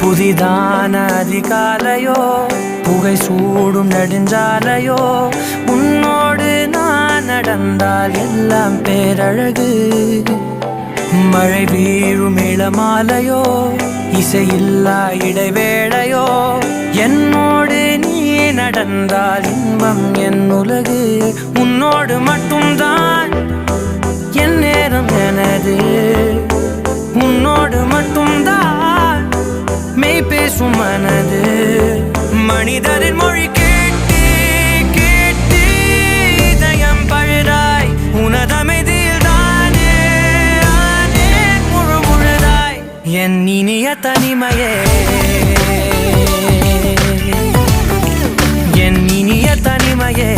புதிதான அதிகாலையோ புகை சூடும் நெடுஞ்சாலையோ உன்னோடு நான் நடந்தால் எல்லாம் பேரழகு. மழை வீழும் இளமாலையோ இசையில்லா இடைவேளையோ என்னோடு நீ நடந்தால் இன்பம் என் உலகு. உன்னோடு மட்டும்தான் என் நேரம் எனது, உன்னோடு மட்டும்தான் மெய் பேசும் மனது. மனிதரின் மொழி கேட்டு கேட்டு இதயம் பழுதாய் உனதமைதியில் தானே ஆனே முழு முழுதாய். என் இனிய தனிமையே, என் இனிய தனிமையே.